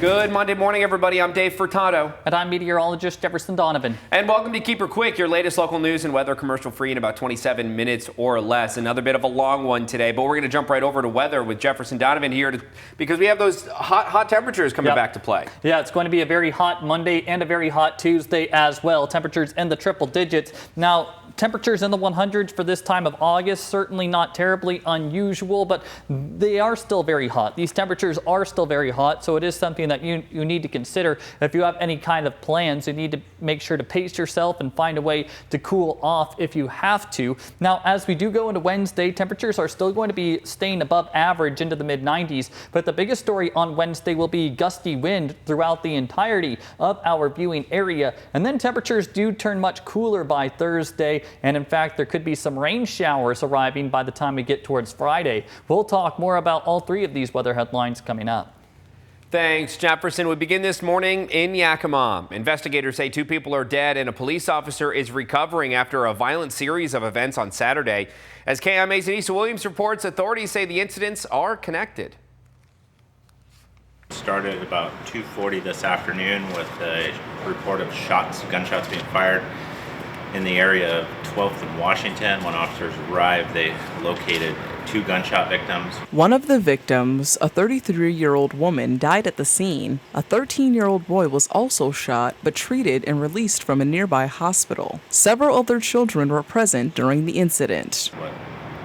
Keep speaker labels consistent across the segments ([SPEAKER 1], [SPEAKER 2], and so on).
[SPEAKER 1] Good Monday morning, everybody. I'm Dave Furtado.
[SPEAKER 2] And I'm meteorologist Jefferson Donovan.
[SPEAKER 1] And welcome to Keep Her Quick, your latest local news and weather commercial free in about 27 minutes or less. Another bit of a long one today, but we're going to jump right over to weather with Jefferson Donovan here because we have those hot temperatures coming back to play.
[SPEAKER 2] Yeah, it's going to be a very hot Monday and a very hot Tuesday as well. Temperatures in the triple digits. Now, temperatures in the 100s for this time of August, certainly not terribly unusual, but they are still very hot. These temperatures are still very hot, so it is something that you need to consider. If you have any kind of plans, you need to make sure to pace yourself and find a way to cool off if you have to. Now, as we do go into Wednesday, temperatures are still going to be staying above average into the mid-90s, but the biggest story on Wednesday will be gusty wind throughout the entirety of our viewing area, and then temperatures do turn much cooler by Thursday. And in fact, there could be some rain showers arriving by the time we get towards Friday. We'll talk more about all three of these weather headlines coming up.
[SPEAKER 1] Thanks, Jefferson. We begin this morning in Yakima. Investigators say 2 people are dead and a police officer is recovering after a violent series of events on Saturday. As KIMA's Anissa Williams reports, authorities say the incidents are connected.
[SPEAKER 3] Started about 2:40 this afternoon with a report of gunshots being fired in the area of 12th and Washington. When officers arrived, they located 2 gunshot victims.
[SPEAKER 4] One of the victims, a 33-year-old woman, died at the scene. A 13-year-old boy was also shot, but treated and released from a nearby hospital. Several other children were present during the incident.
[SPEAKER 3] What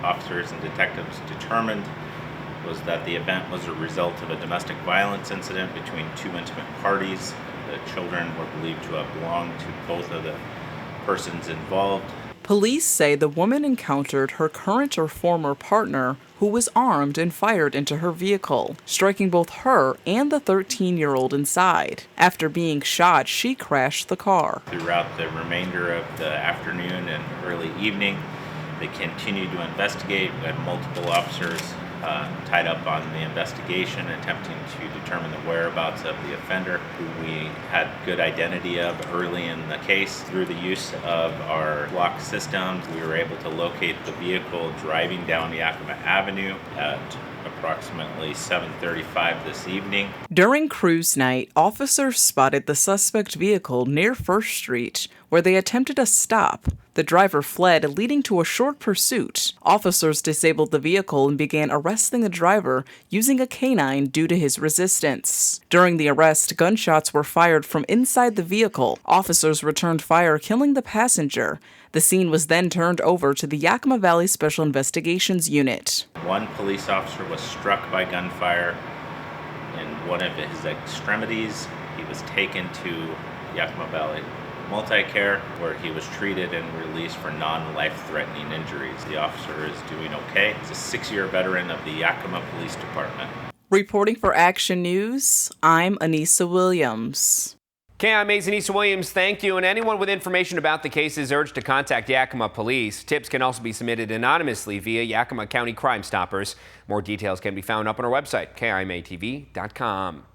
[SPEAKER 3] officers and detectives determined was that the event was a result of a domestic violence incident between 2 intimate parties. The children were believed to have belonged to both of the persons involved.
[SPEAKER 4] Police say the woman encountered her current or former partner, who was armed and fired into her vehicle, striking both her and the 13-year-old inside. After being shot, she crashed the car.
[SPEAKER 3] Throughout the remainder of the afternoon and early evening, they continued to investigate. We had multiple officers tied up on the investigation, attempting to determine the whereabouts of the offender, who we had good identity of early in the case. Through the use of our lock systems, we were able to locate the vehicle driving down Yakima Avenue at approximately 7:35 this evening.
[SPEAKER 4] During cruise night, officers spotted the suspect vehicle near First Street, where they attempted a stop. The driver fled, leading to a short pursuit. Officers disabled the vehicle and began arresting the driver using a canine due to his resistance. During the arrest, gunshots were fired from inside the vehicle. Officers returned fire, killing the passenger. The scene was then turned over to the Yakima Valley Special Investigations Unit.
[SPEAKER 3] One police officer was struck by gunfire in one of his extremities. He was taken to Yakima Valley Multi-Care, where he was treated and released for non-life-threatening injuries. The officer is doing okay. He's a 6-year veteran of the Yakima Police Department.
[SPEAKER 4] Reporting for Action News, I'm Anissa Williams.
[SPEAKER 1] KIMA's Anissa Williams, thank you. And anyone with information about the case is urged to contact Yakima Police. Tips can also be submitted anonymously via Yakima County Crime Stoppers. More details can be found up on our website, KIMATV.com.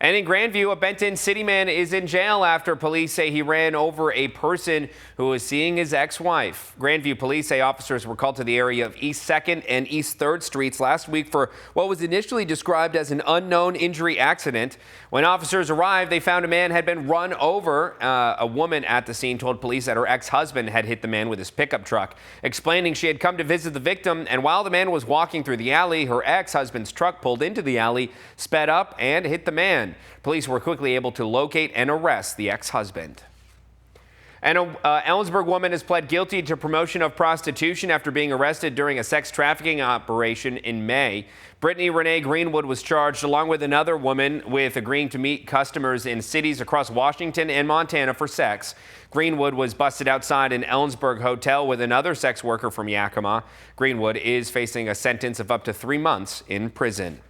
[SPEAKER 1] And in Grandview, a Benton City man is in jail after police say he ran over a person who was seeing his ex-wife. Grandview police say officers were called to the area of East 2nd and East 3rd Streets last week for what was initially described as an unknown injury accident. When officers arrived, they found a man had been run over. A woman at the scene told police that her ex-husband had hit the man with his pickup truck, explaining she had come to visit the victim, and while the man was walking through the alley, her ex-husband's truck pulled into the alley, sped up, and hit the man. Police were quickly able to locate and arrest the ex-husband. And an Ellensburg woman has pled guilty to promotion of prostitution after being arrested during a sex trafficking operation in May. Brittany Renee Greenwood was charged along with another woman with agreeing to meet customers in cities across Washington and Montana for sex. Greenwood was busted outside an Ellensburg hotel with another sex worker from Yakima. Greenwood is facing a sentence of up to 3 months in prison.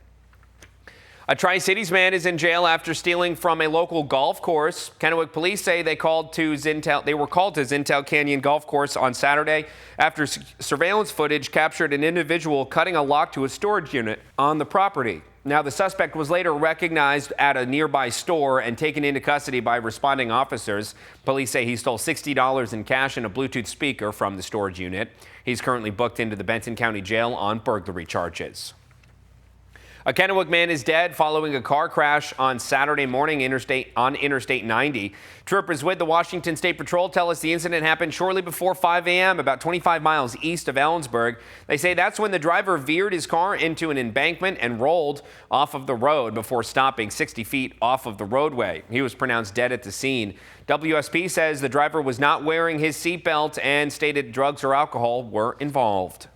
[SPEAKER 1] A Tri-Cities man is in jail after stealing from a local golf course. Kennewick police say they were called to Zintel Canyon Golf Course on Saturday after surveillance footage captured an individual cutting a lock to a storage unit on the property. Now, the suspect was later recognized at a nearby store and taken into custody by responding officers. Police say he stole $60 in cash and a Bluetooth speaker from the storage unit. He's currently booked into the Benton County Jail on burglary charges. A Kennewick man is dead following a car crash on Saturday morning on Interstate 90. Troopers with the Washington State Patrol tell us the incident happened shortly before 5 a.m., about 25 miles east of Ellensburg. They say that's when the driver veered his car into an embankment and rolled off of the road before stopping 60 feet off of the roadway. He was pronounced dead at the scene. WSP says the driver was not wearing his seatbelt and stated drugs or alcohol were involved.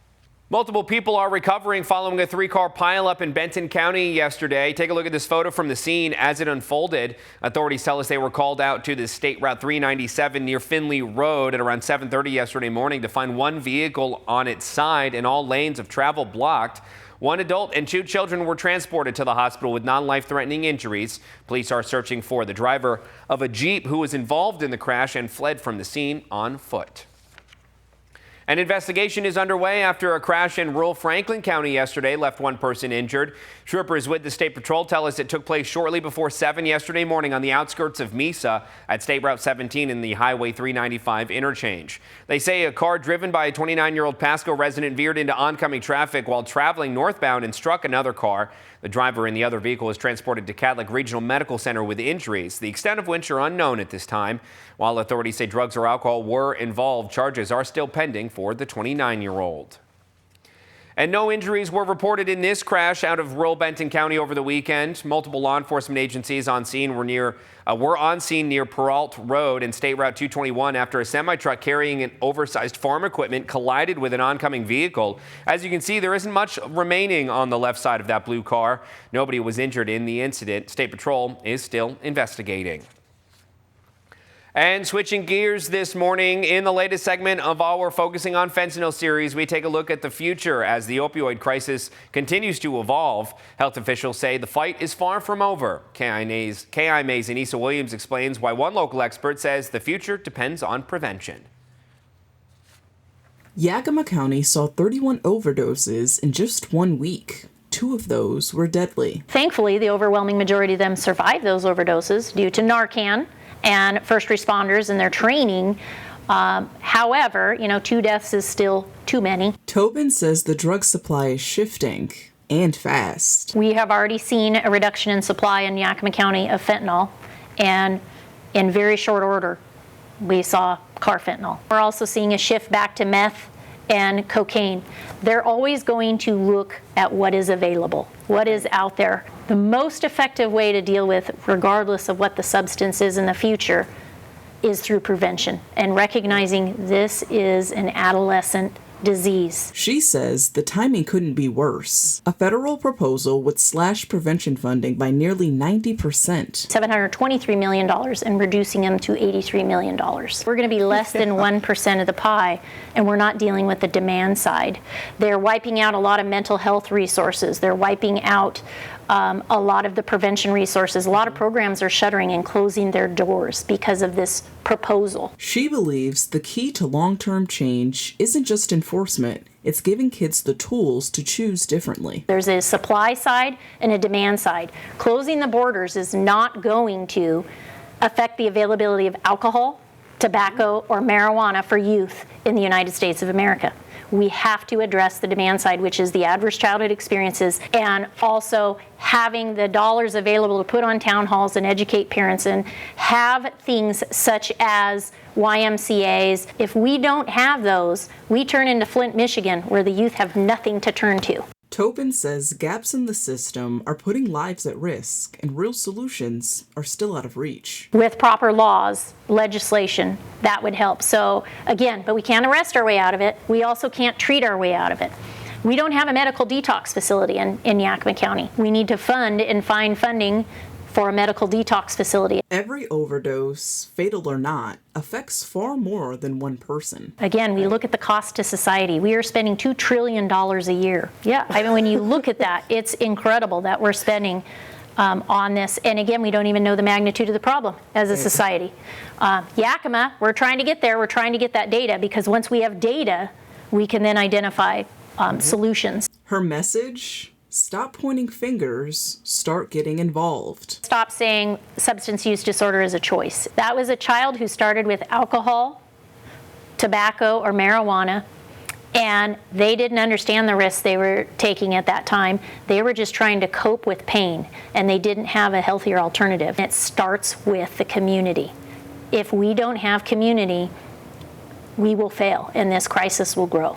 [SPEAKER 1] Multiple people are recovering following a 3-car pileup in Benton County yesterday. Take a look at this photo from the scene as it unfolded. Authorities tell us they were called out to the State Route 397 near Finley Road at around 7:30 yesterday morning to find one vehicle on its side and all lanes of travel blocked. One adult and 2 children were transported to the hospital with non-life-threatening injuries. Police are searching for the driver of a Jeep who was involved in the crash and fled from the scene on foot. An investigation is underway after a crash in rural Franklin County yesterday left one person injured. Troopers with the State Patrol tell us it took place shortly before 7 yesterday morning on the outskirts of Mesa at State Route 17 in the Highway 395 interchange. They say a car driven by a 29-year-old Pasco resident veered into oncoming traffic while traveling northbound and struck another car. The driver in the other vehicle was transported to Catholic Regional Medical Center with injuries, the extent of which are unknown at this time. While authorities say drugs or alcohol were involved, charges are still pending for the 29-year-old. And no injuries were reported in this crash out of rural Benton County over the weekend. Multiple law enforcement agencies on scene were on scene near Peralt Road and State Route 221 after a semi-truck carrying an oversized farm equipment collided with an oncoming vehicle. As you can see, there isn't much remaining on the left side of that blue car. Nobody was injured in the incident. State Patrol is still investigating. And switching gears this morning, in the latest segment of our Focusing on Fentanyl series, we take a look at the future as the opioid crisis continues to evolve. Health officials say the fight is far from over. KIMA's Anissa Williams explains why one local expert says the future depends on prevention.
[SPEAKER 4] Yakima County saw 31 overdoses in just 1 week. 2 of those were deadly.
[SPEAKER 5] Thankfully, the overwhelming majority of them survived those overdoses due to Narcan and first responders and their training. However, 2 deaths is still too many.
[SPEAKER 4] Tobin says the drug supply is shifting, and fast.
[SPEAKER 5] We have already seen a reduction in supply in Yakima County of fentanyl, and in very short order, we saw carfentanil. We're also seeing a shift back to meth and cocaine. They're always going to look at what is available, what is out there. The most effective way to deal with, regardless of what the substance is in the future, is through prevention and recognizing this is an adolescent disease.
[SPEAKER 4] She says the timing couldn't be worse. A federal proposal would slash prevention funding by nearly 90%.
[SPEAKER 5] $723 million and reducing them to $83 million. We're going to be less than 1% of the pie, and we're not dealing with the demand side. They're wiping out a lot of mental health resources. They're wiping out a lot of the prevention resources. A lot of programs are shuttering and closing their doors because of this proposal.
[SPEAKER 4] She believes the key to long-term change isn't just enforcement, it's giving kids the tools to choose differently.
[SPEAKER 5] There's a supply side and a demand side. Closing the borders is not going to affect the availability of alcohol, tobacco, or marijuana for youth in the United States of America. We have to address the demand side, which is the adverse childhood experiences, and also having the dollars available to put on town halls and educate parents and have things such as YMCAs. If we don't have those, we turn into Flint, Michigan, where the youth have nothing to turn to.
[SPEAKER 4] Tobin says gaps in the system are putting lives at risk and real solutions are still out of reach.
[SPEAKER 5] With proper laws, legislation, that would help. So again, but we can't arrest our way out of it. We also can't treat our way out of it. We don't have a medical detox facility in Yakima County. We need to fund and find funding for a medical detox facility.
[SPEAKER 4] Every overdose, fatal or not, affects far more than one person.
[SPEAKER 5] Again, we look at the cost to society. We are spending $2 trillion a year. Yeah, I mean, when you look at that, it's incredible that we're spending on this. And again, we don't even know the magnitude of the problem as a society. Yakima, we're trying to get there. We're trying to get that data, because once we have data, we can then identify solutions.
[SPEAKER 4] Her message? Stop pointing fingers, start getting involved.
[SPEAKER 5] Stop saying substance use disorder is a choice. That was a child who started with alcohol, tobacco, or marijuana, And they didn't understand the risks they were taking at that time. They were just trying to cope with pain, and they didn't have a healthier alternative. It starts with the community. If we don't have community, we will fail, and this crisis will grow.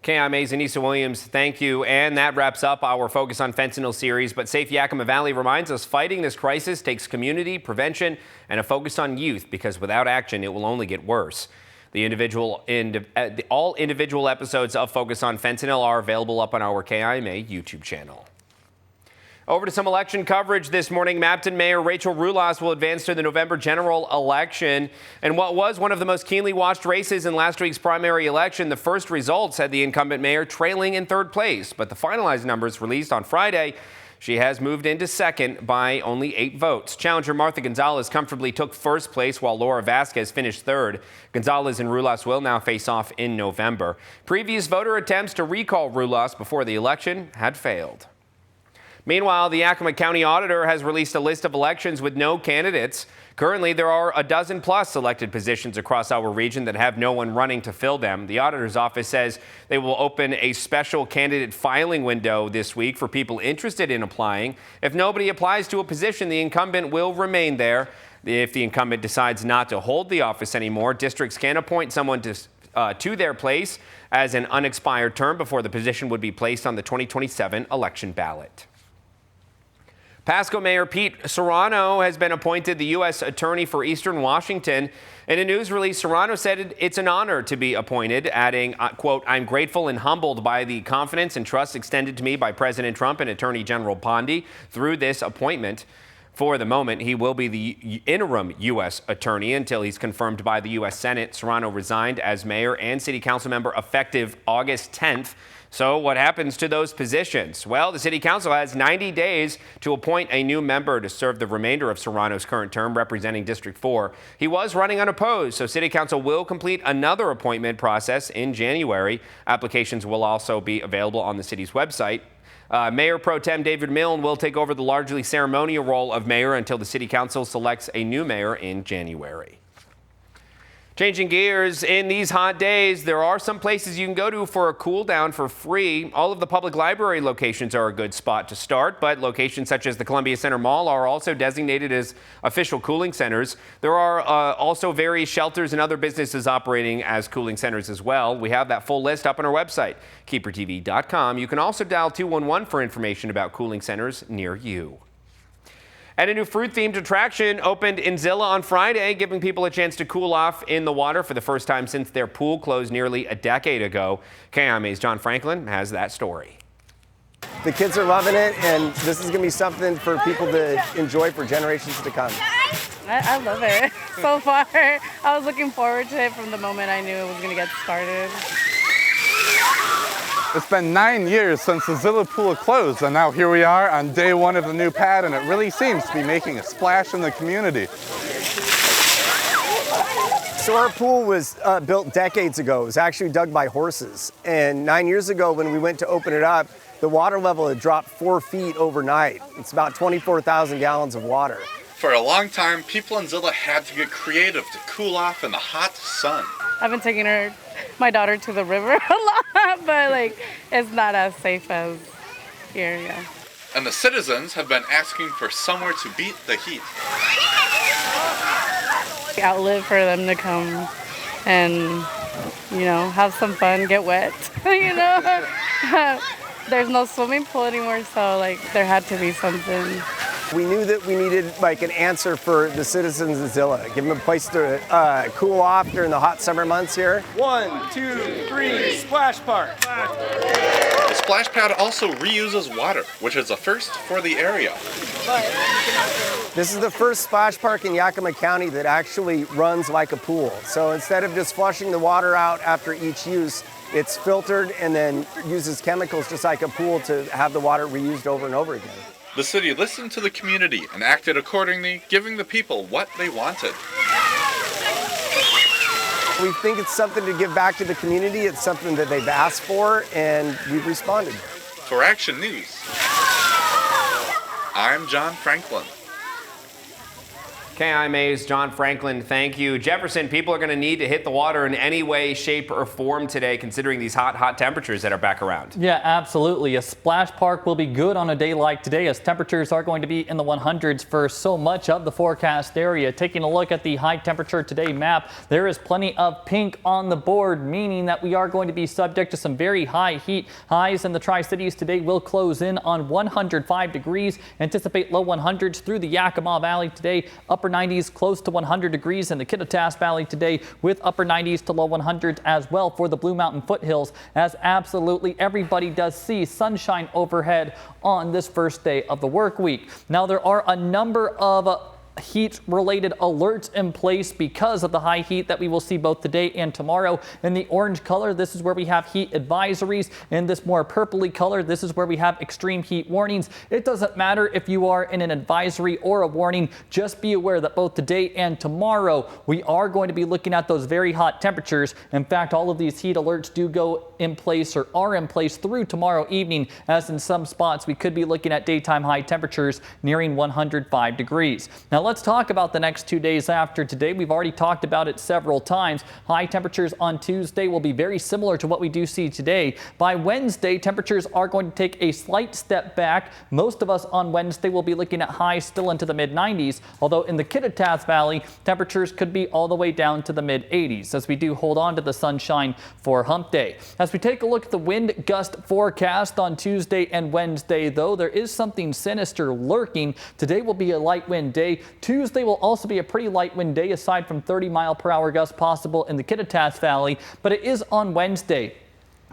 [SPEAKER 1] KIMA's Anissa Williams, thank you. And that wraps up our Focus on Fentanyl series. But Safe Yakima Valley reminds us fighting this crisis takes community, prevention, and a focus on youth, because without action, it will only get worse. All individual episodes of Focus on Fentanyl are available up on our KIMA YouTube channel. Over to some election coverage this morning. Mapton Mayor Rachel Rulas will advance to the November general election. And what was one of the most keenly watched races in last week's primary election, the first results had the incumbent mayor trailing in third place. But the finalized numbers released on Friday, she has moved into second by only 8 votes. Challenger Martha Gonzalez comfortably took first place, while Laura Vasquez finished third. Gonzalez and Rulas will now face off in November. Previous voter attempts to recall Rulas before the election had failed. Meanwhile, the Yakima County Auditor has released a list of elections with no candidates. Currently, there are a dozen plus elected positions across our region that have no one running to fill them. The Auditor's office says they will open a special candidate filing window this week for people interested in applying. If nobody applies to a position, the incumbent will remain there. If the incumbent decides not to hold the office anymore, districts can appoint someone to their place as an unexpired term before the position would be placed on the 2027 election ballot. Pasco Mayor Pete Serrano has been appointed the U.S. Attorney for Eastern Washington. In a news release, Serrano said it's an honor to be appointed, adding, quote, "I'm grateful and humbled by the confidence and trust extended to me by President Trump and Attorney General Bondi through this appointment. For the moment, he will be the interim U.S. Attorney until he's confirmed by the U.S. Senate." Serrano resigned as mayor and city council member effective August 10th. So what happens to those positions? Well, the city council has 90 days to appoint a new member to serve the remainder of Serrano's current term representing District 4. He was running unopposed, so city council will complete another appointment process in January. Applications will also be available on the city's website. Mayor Pro Tem David Milne will take over the largely ceremonial role of mayor until the city council selects a new mayor in January. Changing gears, in these hot days, there are some places you can go to for a cool down for free. All of the public library locations are a good spot to start, but locations such as the Columbia Center Mall are also designated as official cooling centers. There are also various shelters and other businesses operating as cooling centers as well. We have that full list up on our website, KEPRTV.com. You can also dial 211 for information about cooling centers near you. And a new fruit-themed attraction opened in Zilla on Friday, giving people a chance to cool off in the water for the first time since their pool closed nearly a decade ago. KIMA's John Franklin has that story.
[SPEAKER 6] The kids are loving it, and this is going to be something for people to enjoy for generations to come.
[SPEAKER 7] I love it so far. I was looking forward to it from the moment I knew it was going to get started.
[SPEAKER 8] It's been 9 years since the Zilla pool closed, and now here we are on day 1 of the new pad, and it really seems to be making a splash in the community.
[SPEAKER 6] So our pool was built decades ago. It was actually dug by horses. And 9 years ago, when we went to open it up, the water level had dropped 4 feet overnight. It's about 24,000 gallons of water.
[SPEAKER 8] For a long time, people in Zilla had to get creative to cool off in the hot sun.
[SPEAKER 7] I've been taking my daughter to the river a lot, but it's not as safe as here, yeah.
[SPEAKER 8] And the citizens have been asking for somewhere to beat the heat.
[SPEAKER 7] Outlet for them to come and, have some fun, get wet, There's no swimming pool anymore, so there had to be something.
[SPEAKER 6] We knew that we needed an answer for the citizens of Zilla, give them a place to cool off during the hot summer months here. 1, 2, 3, splash park.
[SPEAKER 8] The splash pad also reuses water, which is a first for the area.
[SPEAKER 6] This is the first splash park in Yakima County that actually runs like a pool. So instead of just flushing the water out after each use, it's filtered and then uses chemicals just like a pool to have the water reused over and over again.
[SPEAKER 8] The city listened to the community and acted accordingly, giving the people what they wanted.
[SPEAKER 6] We think it's something to give back to the community. It's something that they've asked for, and we've responded.
[SPEAKER 8] For Action News, I'm John Franklin.
[SPEAKER 1] KIMA's John Franklin, thank you. Jefferson, people are going to need to hit the water in any way, shape, or form today, considering these hot temperatures that are back around.
[SPEAKER 2] Yeah, absolutely. A splash park will be good on a day like today, as temperatures are going to be in the 100s for so much of the forecast area. Taking a look at the high temperature today map, there is plenty of pink on the board, meaning that we are going to be subject to some very high heat. Highs in the Tri-Cities today will close in on 105 degrees. Anticipate low 100s through the Yakima Valley today. Upper 90s close to 100 degrees in the Kittitas Valley today, with upper 90s to low 100s as well for the Blue Mountain foothills, as absolutely everybody does see sunshine overhead on this first day of the work week. Now, there are a number of heat-related alerts in place because of the high heat that we will see both today and tomorrow. In the orange color, this is where we have heat advisories. In this more purpley color, this is where we have extreme heat warnings. It doesn't matter if you are in an advisory or a warning. Just be aware that both today and tomorrow, we are going to be looking at those very hot temperatures. In fact, all of these heat alerts do go in place or are in place through tomorrow evening, as in some spots we could be looking at daytime high temperatures nearing 105 degrees. Now, let's talk about the next 2 days after today. We've already talked about it several times. High temperatures on Tuesday will be very similar to what we do see today. By Wednesday, temperatures are going to take a slight step back. Most of us on Wednesday will be looking at highs still into the mid-90s, although in the Kittitas Valley, temperatures could be all the way down to the mid-80s as we do hold on to the sunshine for hump day. As we take a look at the wind gust forecast on Tuesday and Wednesday, though, there is something sinister lurking. Today will be a light wind day. Tuesday will also be a pretty light wind day, aside from 30-mile-per-hour gusts possible in the Kittitas Valley, but it is on Wednesday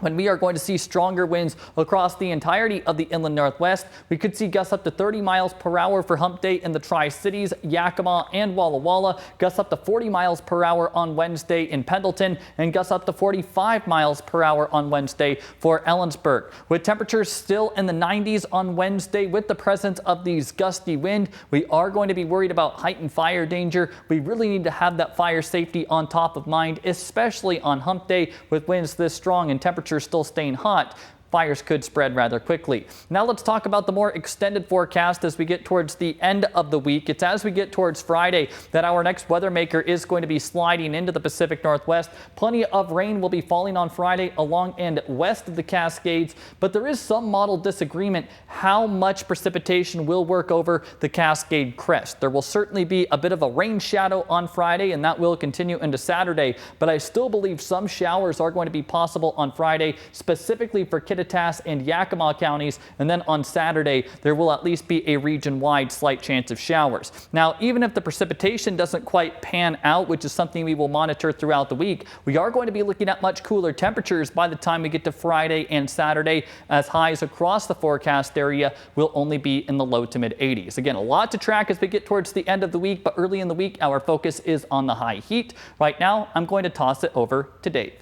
[SPEAKER 2] when we are going to see stronger winds across the entirety of the inland northwest. We could see gusts up to 30 miles per hour for hump day in the Tri-Cities, Yakima, and Walla Walla. Gusts up to 40 miles per hour on Wednesday in Pendleton, and gusts up to 45 miles per hour on Wednesday for Ellensburg. With temperatures still in the 90s on Wednesday, with the presence of these gusty wind, we are going to be worried about heightened fire danger. We really need to have that fire safety on top of mind, especially on hump day with winds this strong and temperatures still staying hot. Fires could spread rather quickly. Now let's talk about the more extended forecast as we get towards the end of the week. It's as we get towards Friday that our next weather maker is going to be sliding into the Pacific Northwest. Plenty of rain will be falling on Friday along and west of the Cascades, but there is some model disagreement how much precipitation will work over the Cascade crest. There will certainly be a bit of a rain shadow on Friday, and that will continue into Saturday, but I still believe some showers are going to be possible on Friday, specifically for Kittitas and Yakima counties, and then on Saturday there will at least be a region-wide slight chance of showers. Now, even if the precipitation doesn't quite pan out, which is something we will monitor throughout the week, we are going to be looking at much cooler temperatures by the time we get to Friday and Saturday, as highs across the forecast area will only be in the low to mid 80s. Again, a lot to track as we get towards the end of the week, but early in the week our focus is on the high heat. Right now, I'm going to toss it over to Dave.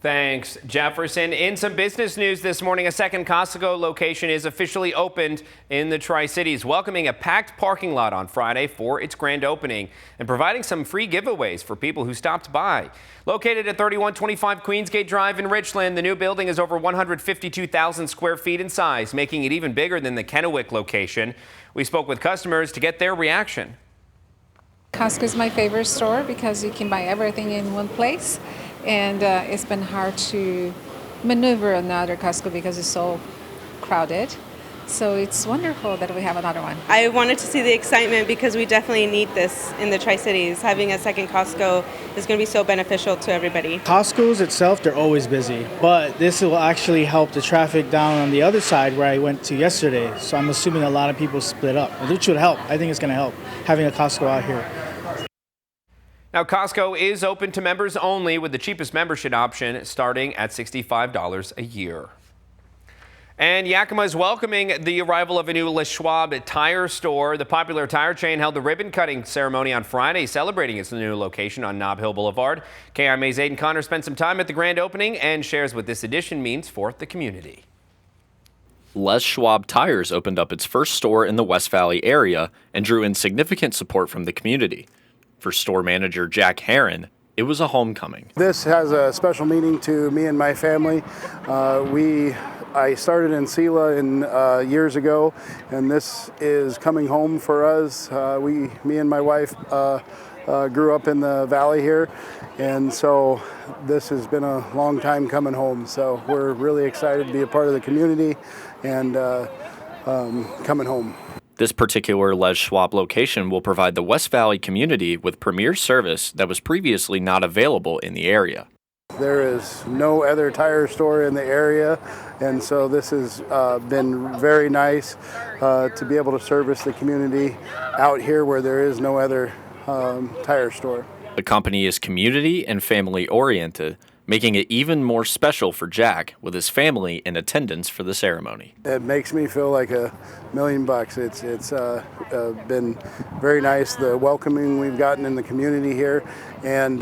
[SPEAKER 1] Thanks, Jefferson. In some business news this morning, a second Costco location is officially opened in the Tri-Cities, welcoming a packed parking lot on Friday for its grand opening and providing some free giveaways for people who stopped by. Located at 3125 Queensgate Drive in Richland, the new building is over 152,000 square feet in size, making it even bigger than the Kennewick location. We spoke with customers to get their reaction.
[SPEAKER 9] Costco is my favorite store because you can buy everything in one place. And it's been hard to maneuver another Costco because it's so crowded. So it's wonderful that we have another one.
[SPEAKER 10] I wanted to see the excitement because we definitely need this in the Tri-Cities. Having a second Costco is going to be so beneficial to everybody.
[SPEAKER 11] Costco's itself, they're always busy, but this will actually help the traffic down on the other side where I went to yesterday. So I'm assuming a lot of people split up, which would help. I think it's going to help having a Costco out here.
[SPEAKER 1] Now, Costco is open to members only, with the cheapest membership option starting at $65 a year. And Yakima is welcoming the arrival of a new Les Schwab tire store. The popular tire chain held the ribbon-cutting ceremony on Friday, celebrating its new location on Nob Hill Boulevard. KIMA's Aiden Connor spent some time at the grand opening and shares what this addition means for the community.
[SPEAKER 12] Les Schwab Tires opened up its first store in the West Valley area and drew in significant support from the community. For store manager Jack Herron, it was a homecoming.
[SPEAKER 13] This has a special meaning to me and my family. We I started in Sela years ago, and this is coming home for us. Me and my wife grew up in the valley here, and so this has been a long time coming home. So we're really excited to be a part of the community and coming home.
[SPEAKER 12] This particular Les Schwab location will provide the West Valley community with premier service that was previously not available in the area.
[SPEAKER 13] There is no other tire store in the area, and so this has been very nice to be able to service the community out here where there is no other tire store.
[SPEAKER 12] The company is community and family oriented, making it even more special for Jack with his family in attendance for the ceremony.
[SPEAKER 13] It makes me feel like $1 million. It's been very nice, the welcoming we've gotten in the community here, and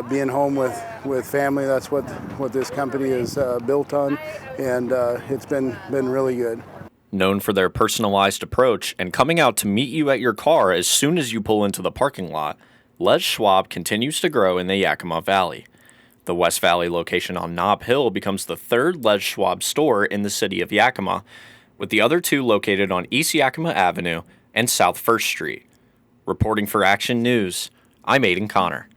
[SPEAKER 13] being home with family. That's what this company is built on, and it's been really good.
[SPEAKER 12] Known for their personalized approach and coming out to meet you at your car as soon as you pull into the parking lot, Les Schwab continues to grow in the Yakima Valley. The West Valley location on Nob Hill becomes the third Les Schwab store in the city of Yakima, with the other two located on East Yakima Avenue and South 1st Street. Reporting for Action News, I'm Aiden Connor.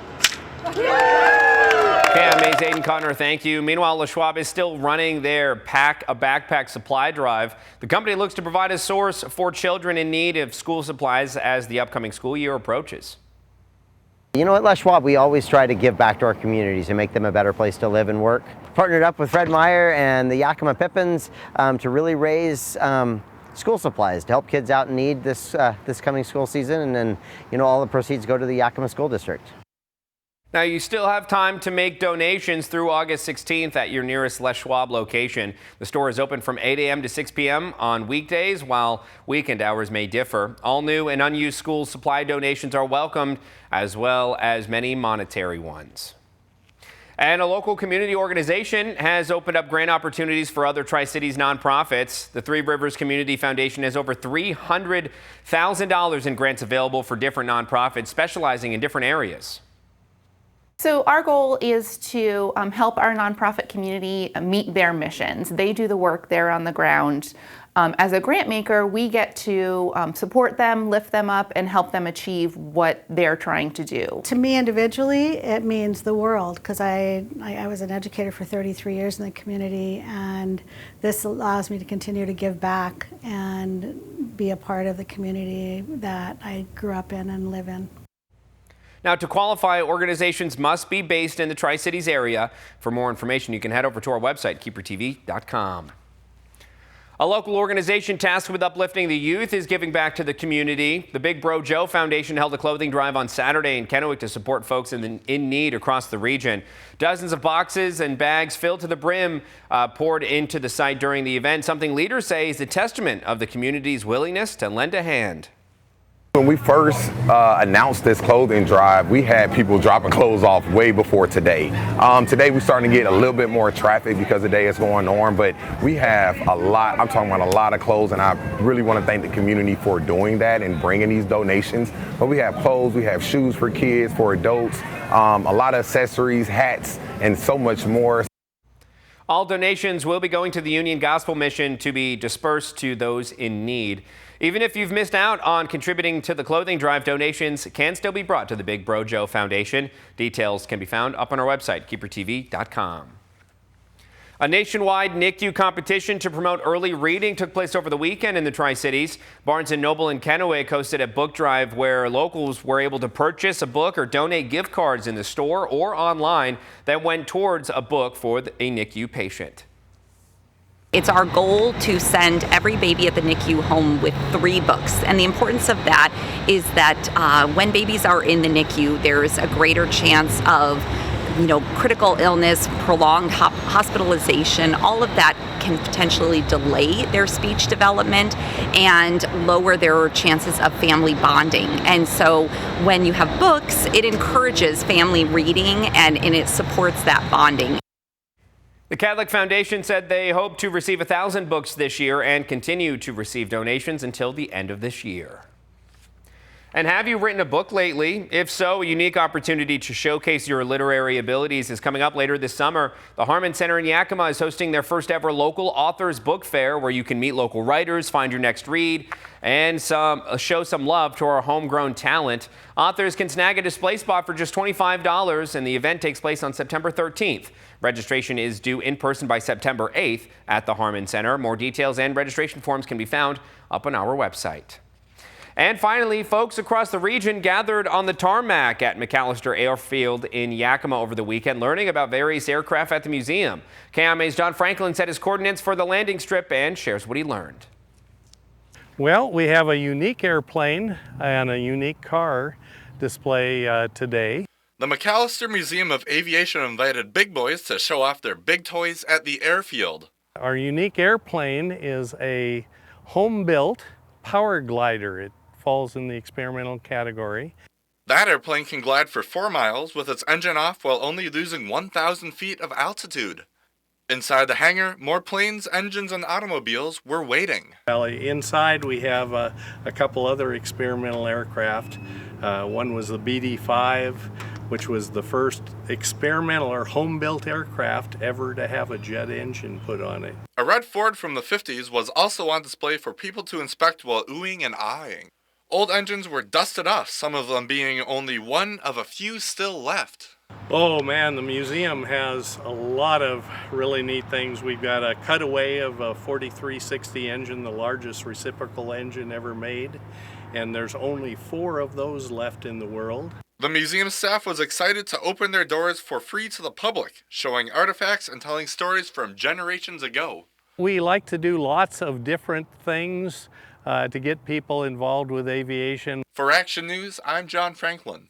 [SPEAKER 1] KMA's Aiden Connor, thank you. Meanwhile, Les Schwab is still running their Pack a Backpack supply drive. The company looks to provide a source for children in need of school supplies as the upcoming school year approaches.
[SPEAKER 14] You know, at Les Schwab, we always try to give back to our communities and make them a better place to live and work. Partnered up with Fred Meyer and the Yakima Pippins to really raise school supplies to help kids out in need this coming school season, and then, you know, all the proceeds go to the Yakima School District.
[SPEAKER 1] Now, you still have time to make donations through August 16th at your nearest Les Schwab location. The store is open from 8 a.m. to 6 p.m. on weekdays, while weekend hours may differ. All new and unused school supply donations are welcomed, as well as many monetary ones. And a local community organization has opened up grant opportunities for other Tri-Cities nonprofits. The Three Rivers Community Foundation has over $300,000 in grants available for different nonprofits specializing in different areas.
[SPEAKER 15] So our goal is to help our nonprofit community meet their missions. They do the work there on the ground. As a grant maker, we get to support them, lift them up, and help them achieve what they're trying to do.
[SPEAKER 16] To me individually, it means the world, because I was an educator for 33 years in the community, and this allows me to continue to give back and be a part of the community that I grew up in and live in.
[SPEAKER 1] Now, to qualify, organizations must be based in the Tri-Cities area. For more information, you can head over to our website, KEPRTV.com. A local organization tasked with uplifting the youth is giving back to the community. The Big Bro Joe Foundation held a clothing drive on Saturday in Kennewick to support folks in need across the region. Dozens of boxes and bags filled to the brim poured into the site during the event, something leaders say is a testament of the community's willingness to lend a hand.
[SPEAKER 17] When we first announced this clothing drive, we had people dropping clothes off way before today. Today we're starting to get a little bit more traffic because the day is going on, but we have a lot, I'm talking about a lot of clothes, and I really want to thank the community for doing that and bringing these donations. But we have clothes, we have shoes for kids, for adults, a lot of accessories, hats, and so much more.
[SPEAKER 1] All donations will be going to the Union Gospel Mission to be dispersed to those in need. Even if you've missed out on contributing to the clothing drive, donations can still be brought to the Big Bro Joe Foundation. Details can be found up on our website, KEPRTV.com. A nationwide NICU competition to promote early reading took place over the weekend in the Tri-Cities. Barnes & Noble and Kennewick hosted a book drive where locals were able to purchase a book or donate gift cards in the store or online that went towards a book for a NICU patient.
[SPEAKER 18] It's our goal to send every baby at the NICU home with 3 books. And the importance of that is that when babies are in the NICU, there's a greater chance of critical illness, prolonged hospitalization. All of that can potentially delay their speech development and lower their chances of family bonding. And so when you have books, it encourages family reading and it supports that bonding.
[SPEAKER 1] The Catholic Foundation said they hope to receive 1,000 books this year and continue to receive donations until the end of this year. And have you written a book lately? If so, a unique opportunity to showcase your literary abilities is coming up later this summer. The Harmon Center in Yakima is hosting their first ever local authors book fair, where you can meet local writers, find your next read, and show some love to our homegrown talent. Authors can snag a display spot for just $25, and the event takes place on September 13th. Registration is due in person by September 8th at the Harmon Center. More details and registration forms can be found up on our website. And finally, folks across the region gathered on the tarmac at McAllister Airfield in Yakima over the weekend, learning about various aircraft at the museum. KIMA's John Franklin set his coordinates for the landing strip and shares what he learned.
[SPEAKER 19] Well, we have a unique airplane and a unique car display today.
[SPEAKER 8] The McAllister Museum of Aviation invited big boys to show off their big toys at the airfield.
[SPEAKER 19] Our unique airplane is a home-built power glider. It falls in the experimental category.
[SPEAKER 8] That airplane can glide for 4 miles with its engine off while only losing 1,000 feet of altitude. Inside the hangar, more planes, engines, and automobiles were waiting.
[SPEAKER 19] Well, inside we have a couple other experimental aircraft. One was the BD-5, which was the first experimental or home-built aircraft ever to have a jet engine put on it.
[SPEAKER 8] A red Ford from the 50s was also on display for people to inspect while oohing and aahing. Old engines were dusted off, some of them being only one of a few still left.
[SPEAKER 19] Oh man, the museum has a lot of really neat things. We've got a cutaway of a 4360 engine, the largest reciprocal engine ever made, and there's only 4 of those left in the world.
[SPEAKER 8] The museum staff was excited to open their doors for free to the public, showing artifacts and telling stories from generations ago.
[SPEAKER 19] We like to do lots of different things to get people involved with aviation.
[SPEAKER 8] For Action News, I'm John Franklin.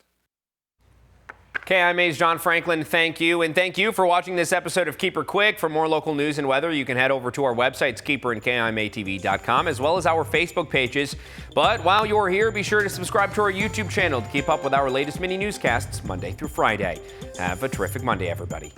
[SPEAKER 1] KIMA's John Franklin, thank you. And thank you for watching this episode of Keep Her Quick. For more local news and weather, you can head over to our websites, keeper and KIMATV.com, as well as our Facebook pages. But while you're here, be sure to subscribe to our YouTube channel to keep up with our latest mini newscasts Monday through Friday. Have a terrific Monday, everybody.